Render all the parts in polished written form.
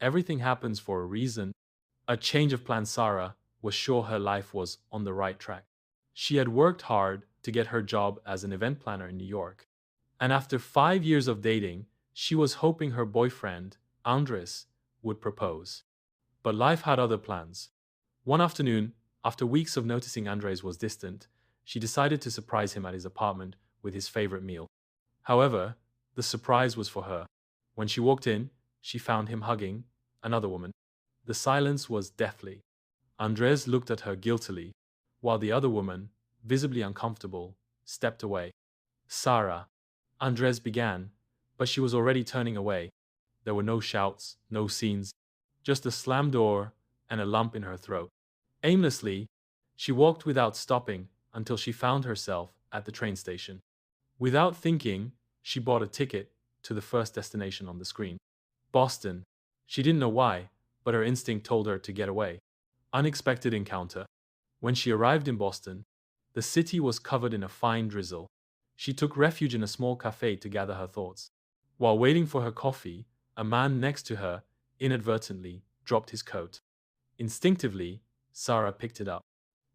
Everything happens for a reason. A change of plan. Sara was sure her life was on the right track. She had worked hard to get her job as an event planner in New York. And after 5 years of dating, she was hoping her boyfriend, Andres, would propose. But life had other plans. One afternoon, after weeks of noticing Andres was distant, she decided to surprise him at his apartment with his favorite meal. However, the surprise was for her. When she walked in, she found him hugging another woman. The silence was deathly. Andres looked at her guiltily, while the other woman, visibly uncomfortable, stepped away. Sara, Andres began, but she was already turning away. There were no shouts, no scenes, just a slammed door and a lump in her throat. Aimlessly, she walked without stopping until she found herself at the train station. Without thinking, she bought a ticket to the first destination on the screen. Boston. She didn't know why, but her instinct told her to get away. Unexpected encounter. When she arrived in Boston, the city was covered in a fine drizzle. She took refuge in a small cafe to gather her thoughts. While waiting for her coffee, a man next to her inadvertently dropped his coat. Instinctively, Sara picked it up.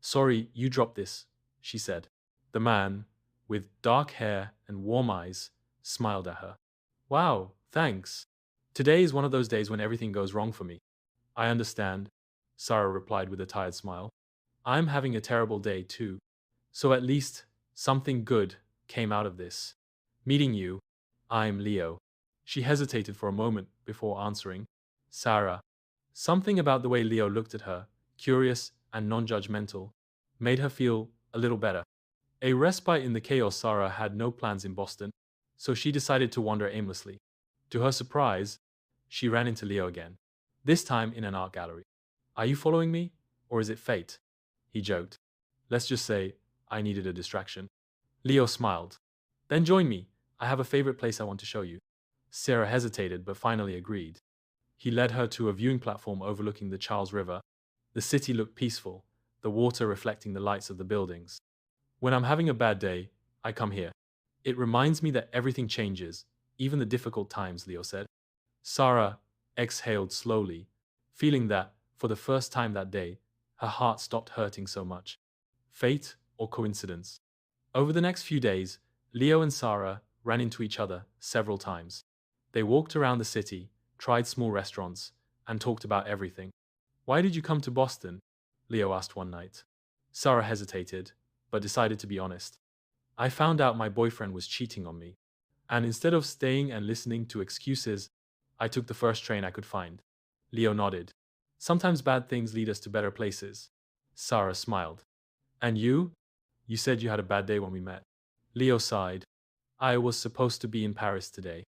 "Sorry, you dropped this," she said. The man, with dark hair and warm eyes, smiled at her. "Wow, thanks. Today is one of those days when everything goes wrong for me." "I understand," Sara replied with a tired smile. "I'm having a terrible day too. So at least something good came out of this. Meeting you, I'm Leo." She hesitated for a moment before answering. "Sara." Something about the way Leo looked at her, curious and non-judgmental, made her feel a little better. A respite in the chaos. Sara had no plans in Boston, so she decided to wander aimlessly. To her surprise, she ran into Leo again, this time in an art gallery. "Are you following me, or is it fate?" he joked. "Let's just say I needed a distraction." Leo smiled. "Then join me. I have a favorite place I want to show you." Sara hesitated but finally agreed. He led her to a viewing platform overlooking the Charles River. The city looked peaceful, the water reflecting the lights of the buildings. "When I'm having a bad day, I come here. It reminds me that everything changes, even the difficult times," Leo said. Sara exhaled slowly, feeling that, for the first time that day, her heart stopped hurting so much. Fate or coincidence? Over the next few days, Leo and Sara ran into each other several times. They walked around the city, tried small restaurants, and talked about everything. "Why did you come to Boston?" Leo asked one night. Sara hesitated, but decided to be honest. "I found out my boyfriend was cheating on me, and instead of staying and listening to excuses, I took the first train I could find." Leo nodded. "Sometimes bad things lead us to better places." Sara smiled. "And you? You said you had a bad day when we met." Leo sighed. "I was supposed to be in Paris today.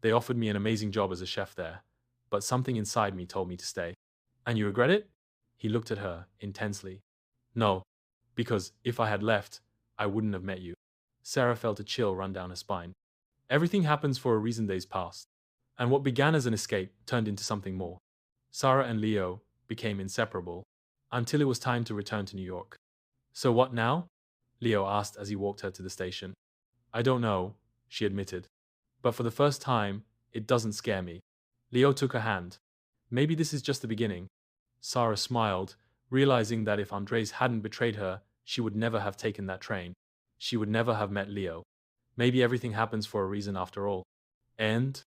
They offered me an amazing job as a chef there, but something inside me told me to stay." "And you regret it?" He looked at her intensely. "No, because if I had left, I wouldn't have met you." Sara felt a chill run down her spine. Everything happens for a reason. Days passed, and what began as an escape turned into something more. Sara and Leo became inseparable, until it was time to return to New York. "So what now?" Leo asked as he walked her to the station. "I don't know," she admitted. "But for the first time, it doesn't scare me." Leo took her hand. "Maybe this is just the beginning." Sara smiled, realizing that if Andres hadn't betrayed her, she would never have taken that train. She would never have met Leo. Maybe everything happens for a reason after all. And